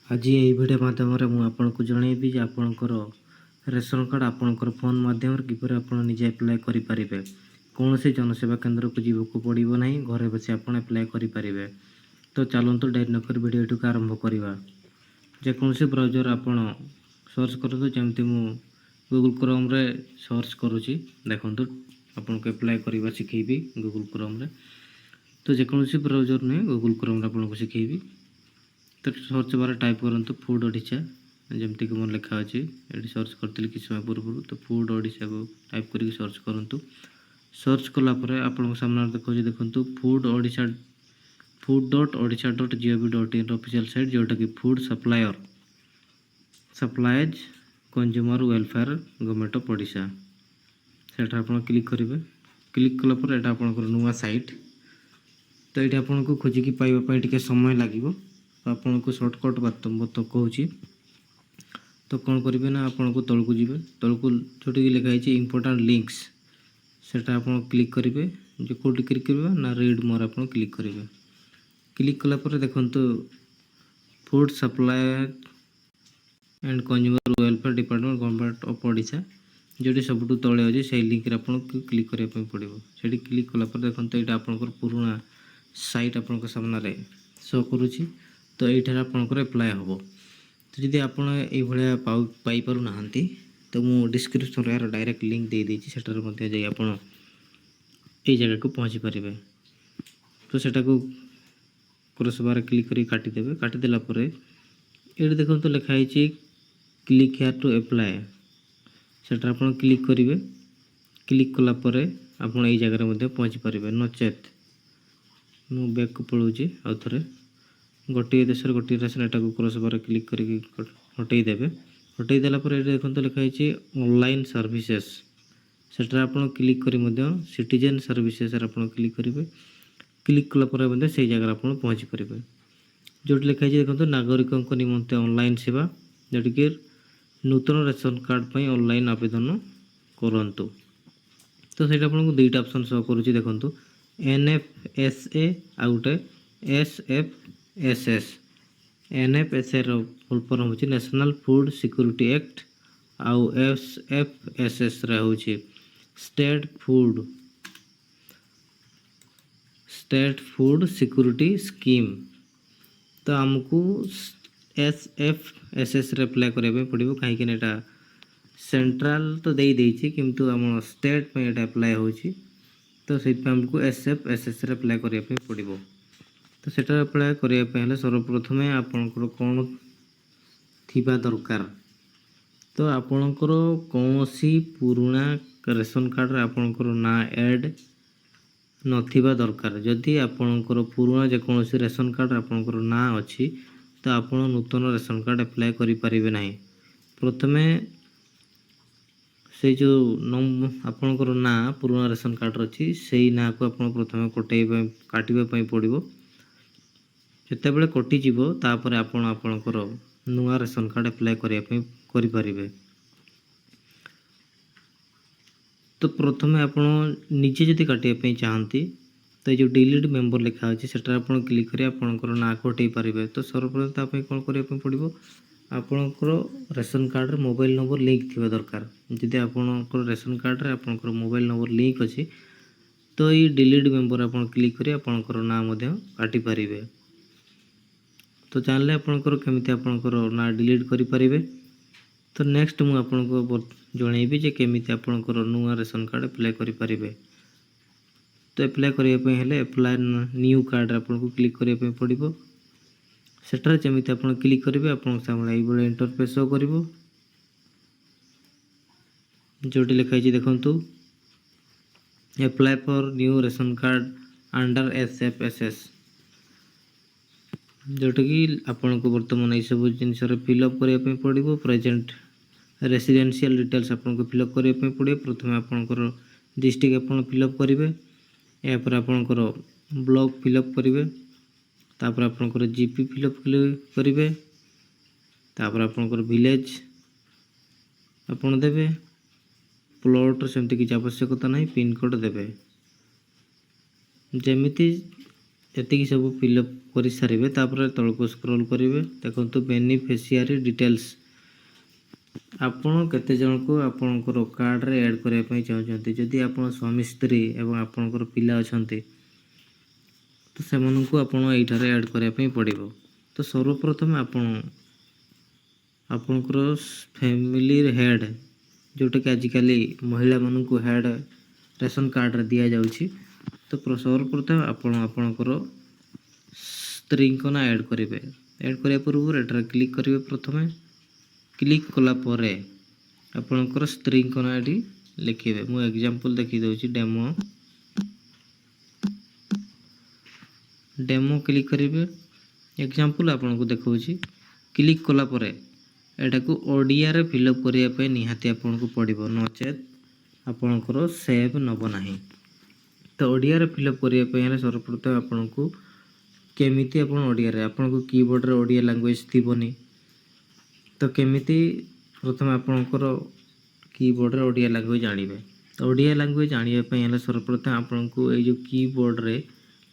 आज ये भिडियो माध्यम मुझे जनइबी आपणकर रेशन कार्ड आपणकर फोन माध्यम किपर आप निजे अप्लाय करें। कौन से जनसेवा केन्द्र को जीवक पड़ो ना, घरे बस आप अप्लाय करें। तो चलतु डेरी नक भिडियो को आरंभ करवा। जेकोसी ब्राउजर आप सर्च करूँ जमती गूगल क्रोम रे सर्च करुँची देखूँ आपन को अप्लाय करवा शिखेबी गूगल क्रोम रे। तो जेकोसी ब्राउजर नहीं गूगल क्रोम आपको शिखेबी। तो सर्च बार टाइप करूँ फूड ओडिशा जमती कि मोर लिखा अच्छे ये सर्च करी कि समय पूर्व। तो फूड ओडिशा को टाइप करके सर्च करूँ। सर्च कलापर आप सामने देखो food.odisha.gov.in ऑफिशियल साइट जोटा कि food supplies consumer welfare government of Odisha से क्लिक करेंगे। क्लिक कलापर यहाँ आप नुआ साइट। तो ये आपको खोजिकी पाइबापी टे समय लगे। तो आपन को सर्टकट बात कहूँ। तो कौन करेंगे ना आपन को तल को जी तल को जोटी लिखाई इम्पोर्टाट लिंक्स सेटा आप क्लिक करेंगे। जो कौटी क्लिक करवा ना रीड मोर आप क्लिक करेंगे। क्लिक कलापर देखो food supply and consumer welfare department government of Odisha जोटी सब तले अच्छे से लिंक आप क्लिक करने पड़ो। से क्लिक कलापर देखो यहाँ आपंकर पुराना साइट आप सामने शो करुँची। तो ये आपंकर अप्लाय हम। तो जदि आप पाइपर ना तो मु डिस्क्रिप्शन यार डायरेक्ट लिंक दे देती सेटार जाई आप जगह को पहुँची पारे। तो सेटा को क्रॉस बार क्लिक कर काटिदेवे। काटिदेला ये देखो तो लिखाई क्लिक हेयर टू अप्लाय सेटा आप क्लिक करेंगे। क्लिक कलापर आप जगह पहुँची पारे। नचेत मु बैक को पलाऊँगी आउ थे गोटे देश गोटे रेशन एटा को क्रॉस बार क्लिक करके हटईदेवे। हटईदेला ये देखो तो लिखाई ऑनलाइन सर्विसेस सेटा आप क्लिक कर सिटीजन सर्विसेस आप क्लिक करेंगे। क्लिक कलापर से जगह आप पहुँची पारे। जो लिखाई देखो नागरिकों निमंते ऑनलाइन सेवा जोटि कि नूतन रेशन कार्ड पर ऑनलाइन आवेदन करूँ। तो सही आपको दुईटा ऑप्शन शो करुँच देखो NFSA आ गए SFSS। NFSA फुल फॉर्म हो नेशनल फूड सिक्योरिटी एक्ट आउ SFSS हूँ स्टेट फूड सिक्योरिटी स्कीम। तो आमको SFSS अप्लाई करने पड़ो कहीं सेंट्रल तो दे देछि किंतु आम स्टेट पे ये अप्लाई होछि। तो से आमको SFSS अप्लाई करने पड़ो। तो सेटा अप्लाई करने सर्वप्रथम आपंकर कौन थिबा दरकार। तो आपणकर कौन सी पुराना रेशन कार्ड रे आपणकर ना ऐड नथिबा दरकार। जदि आपणकर पुराना जेकोसी रेशन कार्ड आपणकर ना अच्छी तो आपण नूतन रेशन कार्ड अप्लाई करि परिबे नाही। प्रथमे से जो आपणकर ना पुराना रेशन कार्ड अच्छी से ना को आप प्रथम काटिबा पड़ो। जिते बड़े कटिजीव तापर आपणकर नुआ रेशन कार्ड अप्लाई करें। तो प्रथमे आप निजे जदि काटापी चाहती तो ये जो डिलीट मेंबर लिखा अच्छे से क्लिक करें आपंकर ना को हटई पारे। तो सर्वप्रथम कौन करने पड़ो आपणकर रेशन कार्ड रे मोबाइल नंबर लिंक थी दरकार। जदि आपणकर रेशन कार्ड रे आपणकर मोबाइल नंबर लिंक अच्छी तो ये डिलीट मेंबर आप क्लिक करें आपणकर ना काटी पारे। तो जानले आपणकर केमिति आपणकर ना डिलीट करें। तो नेक्स्ट मु आपको जनइबी जे केमिति आपणकर नुआ रेशन कार्ड अप्लाई करें। तो अप्लाई करने हेले अप्लाई न्यू कार्ड आपको क्लिक करने पड़ो। सेटार जमीती आप क्लिक करेंगे आप सामने ये इंटरफेस शो कर जोटी लिखाई देखु apply for new ration card under SFSS जोटा कि आपन को वर्तमान ये सब जिन फिलअप करने पड़ो। प्रेजेंट रेसिडेंशियल डिटेल्स आपको फिलअप करने पड़ो। प्रथम आपंकर डिस्ट्रिक्ट आप फिलअप करेंगे। यापर आपंकर ब्लॉक फिलअप करेंगे। तापर आपंकर GP फिलअप करेंगे। तापर आपंकर विलेज आपन देवे। प्लॉट सेमती किसी आवश्यकता नहीं पिन कोड देवे। जमीती ଏତିକି ସବୁ ଫିଲ୍ଅପ୍ କରିସାରିବେ ତାପରେ ତଳକୁ ସ୍କ୍ରୋଲ୍ କରିବେ। ଦେଖନ୍ତୁ ବେନିଫିସିଆରୀ ଡିଟେଲ୍ସ, ଆପଣ କେତେ ଜଣଙ୍କୁ ଆପଣଙ୍କର କାର୍ଡ଼ରେ ଆଡ଼୍ କରିବା ପାଇଁ ଚାହୁଁଛନ୍ତି। ଯଦି ଆପଣ ସ୍ୱାମୀ ସ୍ତ୍ରୀ ଏବଂ ଆପଣଙ୍କର ପିଲା ଅଛନ୍ତି ତ ସେମାନଙ୍କୁ ଆପଣ ଏଇଠାରେ ଆଡ଼୍ କରିବା ପାଇଁ ପଡ଼ିବ। ତ ସର୍ବପ୍ରଥମେ ଆପଣଙ୍କର ଫ୍ୟାମିଲିର ହେଡ଼୍, ଯେଉଁଟାକି ଆଜିକାଲି ମହିଳାମାନଙ୍କୁ ହେଡ଼୍ ରେସନ୍ କାର୍ଡ଼ରେ ଦିଆଯାଉଛି। ତ ସର୍ବପ୍ରଥମେ ଆପଣଙ୍କର ସ୍ତ୍ରୀଙ୍କ ନାଁ ଆଡ଼୍ କରିବେ। ଆଡ଼୍ କରିବା ପୂର୍ବରୁ ଏଠାରେ କ୍ଲିକ୍ କରିବେ। ପ୍ରଥମେ କ୍ଲିକ୍ କଲା ପରେ ଆପଣଙ୍କର ସ୍ତ୍ରୀଙ୍କ ନାଁ ଏଠି ଲେଖିବେ। ମୁଁ ଏକ୍ଜାମ୍ପଲ୍ ଦେଖିଦେଉଛି, ଡେମୋ କ୍ଲିକ୍ କରିବେ। ଏକ୍ଜାମ୍ପଲ୍ ଆପଣଙ୍କୁ ଦେଖାଉଛି। କ୍ଲିକ୍ କଲା ପରେ ଏଟାକୁ ଓଡ଼ିଆରେ ଫିଲ୍ଅପ୍ କରିବା ପାଇଁ ନିହାତି ଆପଣଙ୍କୁ ପଡ଼ିବ, ନଚେତ୍ ଆପଣଙ୍କର ସେଭ୍ ନେବ ନାହିଁ। ତ ଓଡ଼ିଆରେ ଫିଲ୍ଅପ୍ କରିବା ପାଇଁ ହେଲେ ସର୍ବପ୍ରଥମେ ଆପଣଙ୍କୁ କେମିତି ଓଡ଼ିଆରେ ଆପଣଙ୍କୁ କିବୋର୍ଡ଼ରେ ଓଡ଼ିଆ ଲାଙ୍ଗୁଏଜ୍ ଥିବନି। ତ କେମିତି ପ୍ରଥମେ ଆପଣଙ୍କର କିବୋର୍ଡ଼ରେ ଓଡ଼ିଆ ଲାଙ୍ଗୁଏଜ୍ ଆଣିବେ। ତ ଓଡ଼ିଆ ଲାଙ୍ଗୁଏଜ୍ ଆଣିବା ପାଇଁ ହେଲେ ସର୍ବପ୍ରଥମେ ଆପଣଙ୍କୁ ଏଇ ଯେଉଁ କିବୋର୍ଡ଼ରେ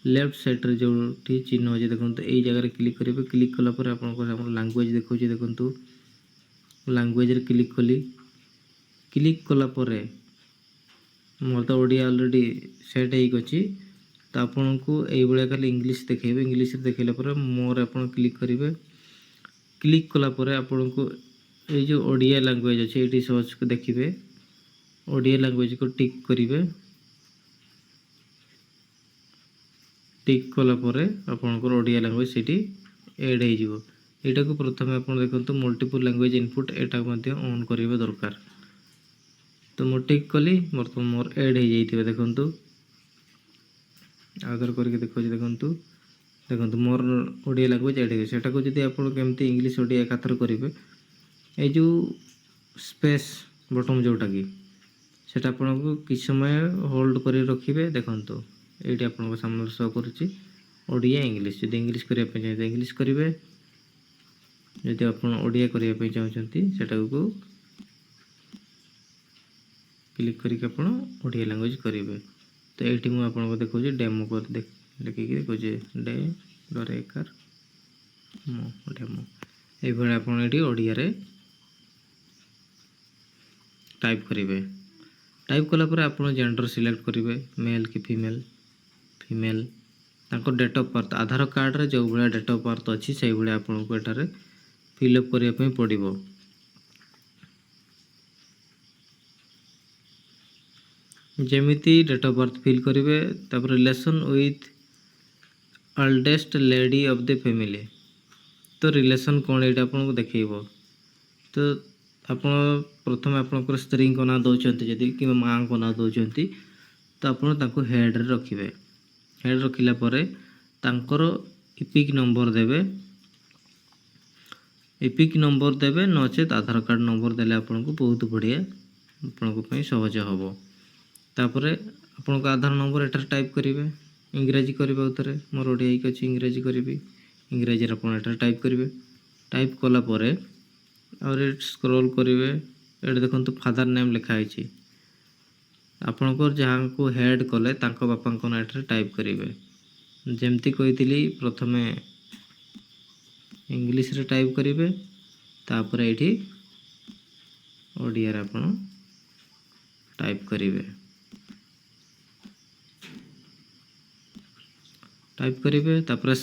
ଲେଫ୍ଟ ସାଇଡ଼୍ରେ ଯେଉଁଠି ଚିହ୍ନ ଅଛି ଦେଖନ୍ତୁ, ଏଇ ଜାଗାରେ କ୍ଲିକ୍ କରିବେ। କ୍ଲିକ୍ କଲା ପରେ ଆପଣଙ୍କର ଆମର ଲାଙ୍ଗୁଏଜ୍ ଦେଖାଉଛି। ଦେଖନ୍ତୁ ଲାଙ୍ଗୁଏଜ୍ରେ କ୍ଲିକ୍ କଲି। କ୍ଲିକ୍ କଲା ପରେ ମୋର ତ ଓଡ଼ିଆ ଅଲରେଡ଼ି ସେଟ୍ ହେଇକି ଅଛି। ତ ଆପଣଙ୍କୁ ଏଇଭଳିଆ ଖାଲି ଇଂଲିଶ ଦେଖେଇବେ। ଇଂଲିଶରେ ଦେଖେଇଲା ପରେ ମୋର ଆପଣ କ୍ଲିକ୍ କରିବେ। କ୍ଲିକ୍ କଲା ପରେ ଆପଣଙ୍କୁ ଏଇ ଯେଉଁ ଓଡ଼ିଆ ଲାଙ୍ଗୁଏଜ୍ ଅଛି ଏଇଠି ସର୍ଚ୍ଚ ଦେଖିବେ। ଓଡ଼ିଆ ଲାଙ୍ଗୁଏଜ୍କୁ ଟିକ୍ କରିବେ। ଟିକ୍ କଲା ପରେ ଆପଣଙ୍କର ଓଡ଼ିଆ ଲାଙ୍ଗୁଏଜ୍ ସେଠି ଏଡ଼୍ ହେଇଯିବ। ଏଇଟାକୁ ପ୍ରଥମେ ଆପଣ ଦେଖନ୍ତୁ ମଲ୍ଟିପୁଲ୍ ଲାଙ୍ଗୁଏଜ୍ ଇନପୁଟ୍, ଏଇଟା ମଧ୍ୟ ଅନ୍ କରିବା ଦରକାର। ତ ମୁଁ ଟିକ୍ କଲି, ବର୍ତ୍ତମାନ ମୋର ଏଡ଼୍ ହେଇଯାଇଥିବ। ଦେଖନ୍ତୁ ଆଉଥରେ କରିକି ଦେଖାଉଛି। ଦେଖନ୍ତୁ ମୋର ଓଡ଼ିଆ ଲାଙ୍ଗୁଏଜ୍ ଏଡ଼୍ ହେଇଯିବ। ସେଟାକୁ ଯଦି ଆପଣ କେମିତି ଇଂଲିଶ ଓଡ଼ିଆ ଏକାଥରେ କରିବେ, ଏଇ ଯେଉଁ ସ୍ପେସ୍ ବଟନ୍ ଯେଉଁଟାକି ସେଟା ଆପଣଙ୍କୁ କିଛି ସମୟ ହୋଲ୍ଡ କରି ରଖିବେ। ଦେଖନ୍ତୁ ଏଇଠି ଆପଣଙ୍କ ସାମ୍ନାରେ ଶୋ କରୁଛି ଓଡ଼ିଆ ଇଂଲିଶ। ଯଦି ଇଂଲିଶ କରିବା ପାଇଁ ଚାହିଁବେ ଇଂଲିଶ କରିବେ, ଯଦି ଆପଣ ଓଡ଼ିଆ କରିବା ପାଇଁ ଚାହୁଁଛନ୍ତି ସେଟାକୁ କ୍ଲିକ୍ କରିକି ଆପଣ ଓଡ଼ିଆ ଲାଙ୍ଗୁଏଜ୍ କରିବେ। ତ ଏଇଠି ମୁଁ ଆପଣଙ୍କୁ ଦେଖାଉଛି ଡେମୋ ଦେଖିକି ଦେଖାଉଛି, ଡେମୋ এইভাবে ଆପଣ ଏଠି ଓଡ଼ିଆରେ ଟାଇପ୍ କରିବେ। ଟାଇପ୍ କଲା ପରେ ଆପଣ ଜେଣ୍ଡର ସିଲେକ୍ଟ କରିବେ, ମେଲ୍ କି ଫିମେଲ୍। ତାଙ୍କ ଡେଟ୍ ଅଫ୍ ବାର୍ଥ, ଆଧାର କାର୍ଡ଼ରେ ଯେଉଁ ଭଳିଆ ଡେଟ୍ ଅଫ୍ ବାର୍ଥ ଅଛି ସେଇଭଳିଆ ଆପଣଙ୍କୁ ଏଠାରେ ଫିଲ୍ଅପ୍ କରିବା ପାଇଁ ପଡ଼ିବ। ଯେମିତି ଡେଟ୍ ଅଫ୍ ବାର୍ଥ ଫିଲ୍ କରିବେ। ତାପରେ relation with oldest lady of the family. ତ ରିଲେସନ୍ କ'ଣ ଏଇଟା ଆପଣଙ୍କୁ ଦେଖେଇବ। ତ ଆପଣ ପ୍ରଥମେ ଆପଣଙ୍କର ସ୍ତ୍ରୀଙ୍କ ନାଁ ଦେଉଛନ୍ତି ଯଦି କିମ୍ବା ମାଆଙ୍କ ନାଁ ଦେଉଛନ୍ତି ତ ଆପଣ ତାଙ୍କୁ ହେଡ଼୍ରେ ରଖିବେ। ହେଡ଼୍ ରଖିଲା ପରେ ତାଙ୍କର ଇପିକ୍ ନମ୍ବର ଦେବେ। ଇପିକ୍ ନମ୍ବର ଦେବେ, ନଚେତ୍ ଆଧାର କାର୍ଡ଼ ନମ୍ବର ଦେଲେ ଆପଣଙ୍କୁ ବହୁତ ବଢ଼ିଆ, ଆପଣଙ୍କ ପାଇଁ ସହଜ ହେବ। ତାପରେ ଆପଣଙ୍କ ଆଧାର ନମ୍ବର ଏଠାରେ ଟାଇପ୍ କରିବେ। ଇଂରାଜୀ କରିବେ, ଆଉଥରେ ମୋର ଓଡ଼ିଆ ହେଇକି ଅଛି, ଇଂରାଜୀ କରିବି। ଇଂରାଜୀରେ ଆପଣ ଏଠାରେ ଟାଇପ୍ କରିବେ। ଟାଇପ୍ କଲା ପରେ ଆହୁରି ସ୍କ୍ରୋଲ୍ କରିବେ। ଏଠି ଦେଖନ୍ତୁ ଫାଦର ନେମ୍ ଲେଖା ହେଇଛି। ଆପଣଙ୍କର ଯାହାଙ୍କୁ ହେଡ଼୍ କଲେ ତାଙ୍କ ବାପାଙ୍କ ନାଁ ଏଠାରେ ଟାଇପ୍ କରିବେ। ଯେମିତି କହିଥିଲି ପ୍ରଥମେ ଇଂଲିଶରେ ଟାଇପ୍ କରିବେ, ତାପରେ ଏଇଠି ଓଡ଼ିଆରେ ଆପଣ ଟାଇପ୍ କରିବେ। ତାପରେ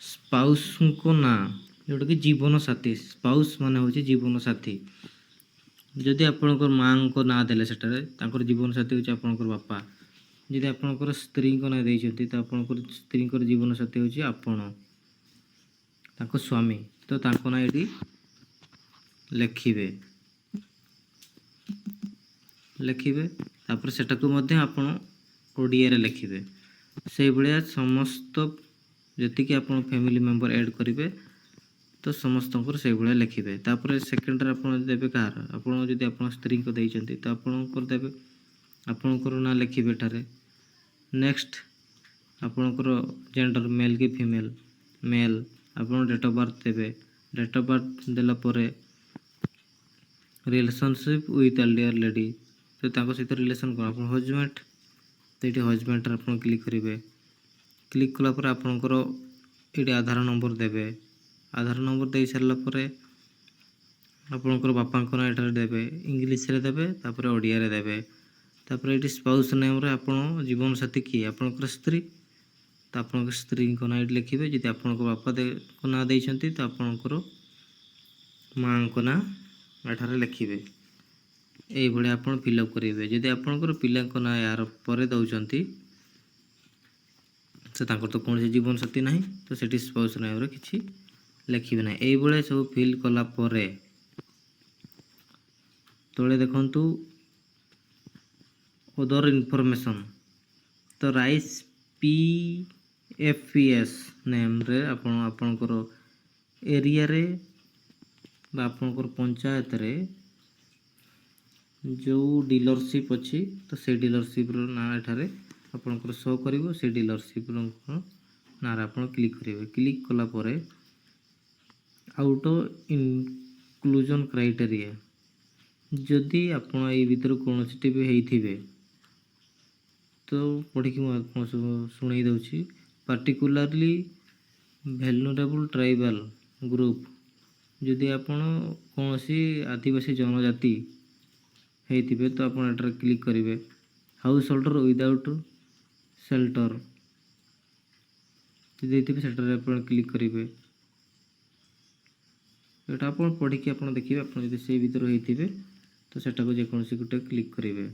ସ୍ପାଉସ୍ଙ୍କ ନାଁ ଯେଉଁଟାକି ଜୀବନସାଥୀ। ସ୍ପାଉସ୍ ମାନେ ହେଉଛି ଜୀବନସାଥୀ। ଯଦି ଆପଣଙ୍କର ମାଆଙ୍କ ନାଁ ଦେଲେ ସେଠାରେ ତାଙ୍କର ଜୀବନସାଥୀ ହେଉଛି ଆପଣଙ୍କର ବାପା। ଯଦି ଆପଣଙ୍କର ସ୍ତ୍ରୀଙ୍କ ନାଁ ଦେଇଛନ୍ତି ତ ଆପଣଙ୍କର ସ୍ତ୍ରୀଙ୍କର ଜୀବନସାଥୀ ହେଉଛି ଆପଣ, ତାଙ୍କ ସ୍ୱାମୀ। ତ ତାଙ୍କ ନାଁ ଏଠି ଲେଖିବେ। ତାପରେ ସେଟାକୁ ମଧ୍ୟ ଆପଣ ଓଡ଼ିଆରେ ଲେଖିବେ। ସେଇଭଳିଆ ସମସ୍ତ ଯେତିକି ଆପଣ ଫ୍ୟାମିଲି ମେମ୍ବର ଆଡ଼୍ କରିବେ ତ ସମସ୍ତଙ୍କର ସେଇଭଳିଆ ଲେଖିବେ। ତାପରେ ସେକେଣ୍ଡରେ ଆପଣ ଦେବେ କାହାର, ଆପଣ ଯଦି ଆପଣ ସ୍ତ୍ରୀଙ୍କ ଦେଇଛନ୍ତି ତ ଆପଣଙ୍କର ଦେବେ, ଆପଣଙ୍କର ନାଁ ଲେଖିବେ ଏଠାରେ। ନେକ୍ସଟ ଆପଣଙ୍କର ଜେଣ୍ଡର ମେଲ୍ କି ଫିମେଲ୍, ମେଲ୍। ଆପଣ ଡେଟ୍ ଅଫ୍ ବାର୍ଥ ଦେବେ। ଡେଟ୍ ଅଫ୍ ବାର୍ଥ ଦେଲା ପରେ ରିଲେସନସିପ୍ ୱିଥ୍ ଏଲ୍ଡର ଲେଡି, ତ ତାଙ୍କ ସହିତ ରିଲେସନ୍ କ'ଣ, ଆପଣ ହଜବେଣ୍ଡ। ତ ଏଇଠି ହଜବେଣ୍ଡରେ ଆପଣ କ୍ଲିକ୍ କରିବେ। କ୍ଲିକ୍ କଲା ପରେ ଆପଣଙ୍କର ଏଇଠି ଆଧାର ନମ୍ବର ଦେବେ। ଆଧାର ନମ୍ବର ଦେଇ ସାରିଲା ପରେ ଆପଣଙ୍କର ବାପାଙ୍କ ନାଁ ଏଠାରେ ଦେବେ, ଇଂଲିଶରେ ଦେବେ, ତାପରେ ଓଡ଼ିଆରେ ଦେବେ। ତାପରେ ଏଇଠି ସ୍ପାଉସ୍ ନେମ୍ରେ ଆପଣ ଜୀବନସାଥୀ କିଏ, ଆପଣଙ୍କର ସ୍ତ୍ରୀ, ତ ଆପଣଙ୍କ ସ୍ତ୍ରୀଙ୍କ ନାଁ ଏଇଠି ଲେଖିବେ। ଯଦି ଆପଣଙ୍କ ବାପାଙ୍କ ନାଁ ଦେଇଛନ୍ତି ତ ଆପଣଙ୍କର ମାଆଙ୍କ ନାଁ ଏଠାରେ ଲେଖିବେ। ଏଇଭଳି ଆପଣ ଫିଲ୍ଅପ୍ କରିବେ। ଯଦି ଆପଣଙ୍କର ପିଲାଙ୍କ ନାଁ ଏହାର ପରେ ଦେଉଛନ୍ତି ତ ତାଙ୍କର ତ କୌଣସି ଜୀବନସାଥୀ ନାହିଁ, ତ ସେଠି ସ୍ପାଉସ୍ ନେମ୍ରେ କିଛି ଲେଖିବେ ନାହିଁ। ଏଇଭଳିଆ ସବୁ ଫିଲ୍ କଲା ପରେ ତଳେ ଦେଖନ୍ତୁ ଅଦର ଇନଫର୍ମେସନ୍, ତ ରାଇସ୍ PFPS ନେମ୍ରେ ଆପଣ ଆପଣଙ୍କର ଏରିଆରେ ବା ଆପଣଙ୍କର ପଞ୍ଚାୟତରେ ଯେଉଁ ଡିଲରସିପ୍ ଅଛି ତ ସେଇ ଡିଲରସିପ୍ର ନାଁ ଏଠାରେ ଆପଣଙ୍କର ଶୋ କରିବ। ସେଇ ଡିଲରସିପ୍ର ନାଁରେ ଆପଣ କ୍ଲିକ୍ କରିବେ। କ୍ଲିକ୍ କଲା ପରେ ଆଉଟ୍ ଇନକ୍ଲୁଜନ୍ କ୍ରାଇଟେରିଆ, ଯଦି ଆପଣ ଏଇ ଭିତରୁ କୌଣସିଟି ବି ହେଇଥିବେ ତ ପଢ଼ିକି ମୁଁ ଆପଣ ଶୁଣେଇ ଦେଉଛି। ପାର୍ଟିକୁଲାରଲି ଭେଲନେରେବୁଲ୍ ଟ୍ରାଇବାଲ୍ ଗ୍ରୁପ୍, ଯଦି ଆପଣ କୌଣସି ଆଦିବାସୀ ଜନଜାତି ହେଇଥିବେ ତ ଆପଣ ଏଠାରେ କ୍ଲିକ୍ କରିବେ। ହାଉସ୍ ହୋଲ୍ଡର ୱିଦାଉଟ୍ ସେଲ୍ଟର ଯଦି ହେଇଥିବେ ସେଠାରେ ଆପଣ କ୍ଲିକ୍ କରିବେ। ଏଇଟା ଆପଣ ପଢ଼ିକି ଆପଣ ଦେଖିବେ। ଆପଣ ଯଦି ସେଇ ଭିତରୁ ହେଇଥିବେ ତ ସେଟାକୁ ଯେକୌଣସି ଗୋଟେ କ୍ଲିକ୍ କରିବେ।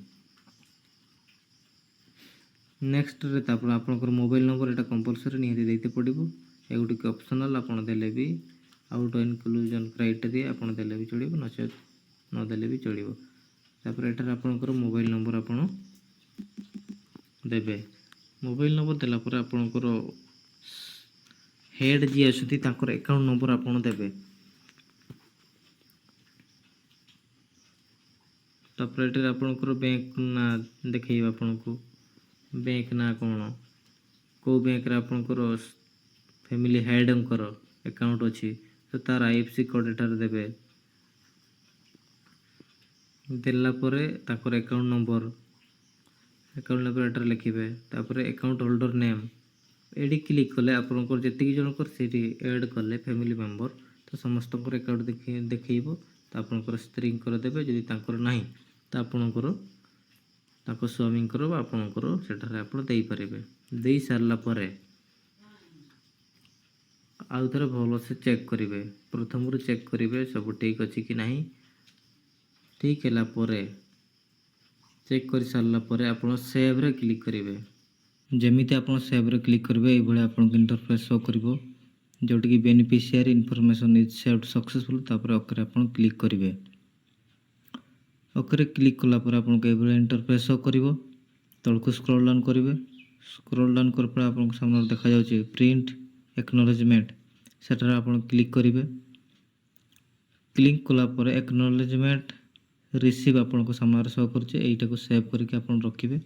ନେକ୍ସଟରେ ତାପରେ ଆପଣଙ୍କର ମୋବାଇଲ୍ ନମ୍ବର ଏଇଟା କମ୍ପଲସରି ନିହାତି ଦେଇତେ ପଡ଼ିବ। ଏଗୁଡ଼ିକ ଅପସନାଲ୍, ଆପଣ ଦେଲେ ବି ଆଉଟ୍ ଇନକ୍ଲୁଜନ୍ କ୍ରାଇଟେରିଆ ଆପଣ ଦେଲେ ବି ଚଳିବ, ନଚେତ୍ ନଦେଲେ ବି ଚଳିବ। ତାପରେ ଏଠାରେ ଆପଣଙ୍କର ମୋବାଇଲ୍ ନମ୍ବର ଆପଣ ଦେବେ। ମୋବାଇଲ୍ ନମ୍ବର ଦେଲା ପରେ ଆପଣଙ୍କର ହେଡ଼୍ ଯିଏ ଅଛନ୍ତି ତାଙ୍କର ଆକାଉଣ୍ଟ ନମ୍ବର ଆପଣ ଦେବେ। ତାପରେ ଏଠାରେ ଆପଣଙ୍କର ବ୍ୟାଙ୍କ ନାଁ ଦେଖେଇବ ଆପଣଙ୍କୁ, ବ୍ୟାଙ୍କ ନାଁ କ'ଣ, କେଉଁ ବ୍ୟାଙ୍କରେ ଆପଣଙ୍କର ଫ୍ୟାମିଲି ହେଡ଼୍ଙ୍କର ଆକାଉଣ୍ଟ ଅଛି ତ ତାର IFSC କୋଡ଼୍ ଏଠାରେ ଦେବେ। ଦେଲା ପରେ ତାଙ୍କର ଆକାଉଣ୍ଟ ନମ୍ବର ଏଠାରେ ଲେଖିବେ। ତାପରେ ଆକାଉଣ୍ଟ ହୋଲ୍ଡର ନେମ୍ ଏଠି କ୍ଲିକ୍ କଲେ ଆପଣଙ୍କର ଯେତିକି ଜଣଙ୍କର ସେଇଠି ଆଡ଼୍ କଲେ ଫ୍ୟାମିଲି ମେମ୍ବର ତ ସମସ୍ତଙ୍କର ଆକାଉଣ୍ଟ ଦେଖେଇବ। ତ ଆପଣଙ୍କର ସ୍ତ୍ରୀଙ୍କର ଦେବେ, ଯଦି ତାଙ୍କର ନାହିଁ ତ ଆପଣଙ୍କର ତାଙ୍କ ସ୍ୱାମୀଙ୍କର ବା ଆପଣଙ୍କର ସେଠାରେ ଆପଣ ଦେଇପାରିବେ। ଦେଇ ସାରିଲା ପରେ ଆଉ ଥରେ ଭଲସେ ଚେକ୍ କରିବେ। ପ୍ରଥମରୁ ଚେକ୍ କରିବେ ସବୁ ଠିକ୍ ଅଛି କି ନାହିଁ। ଠିକ୍ ହେଲା ପରେ ଚେକ୍ କରି ସାରିଲା ପରେ ଆପଣ ସେଭ୍ରେ କ୍ଲିକ୍ କରିବେ। ଯେମିତି ଆପଣ ସେଭ୍ରେ କ୍ଲିକ୍ କରିବେ ଏଇଭଳି ଆପଣଙ୍କୁ ଇଣ୍ଟରଫେସ୍ ଶୋ କରିବ, ଯେଉଁଠିକି beneficiary information is saved successful. ତାପରେ ଓକେରେ ଆପଣ କ୍ଲିକ୍ କରିବେ। ଓକେରେ କ୍ଲିକ୍ କଲା ପରେ ଆପଣଙ୍କୁ ଏଇଭଳି ଇଣ୍ଟରଫେସ୍ ଶୋ କରିବ। ତଳକୁ ସ୍କ୍ରୋଲ୍ ଡାଉନ୍ କରିବେ। ସ୍କ୍ରୋଲ୍ ଡାଉନ୍ କଲା ପରେ ଆପଣଙ୍କ ସାମ୍ନାରେ ଦେଖାଯାଉଛି ପ୍ରିଣ୍ଟ ଏକ୍ନୋଲେଜମେଣ୍ଟ, ସେଠାରେ ଆପଣ କ୍ଲିକ୍ କରିବେ। କ୍ଲିକ୍ କଲା ପରେ ଏକ୍ନୋଲେଜମେଣ୍ଟ ରିସିଭ୍ ଆପଣଙ୍କ ସାମ୍ନାରେ ଶୋ କରୁଛି, ଏଇଟାକୁ ସେଭ୍ କରିକି ଆପଣ ରଖିବେ।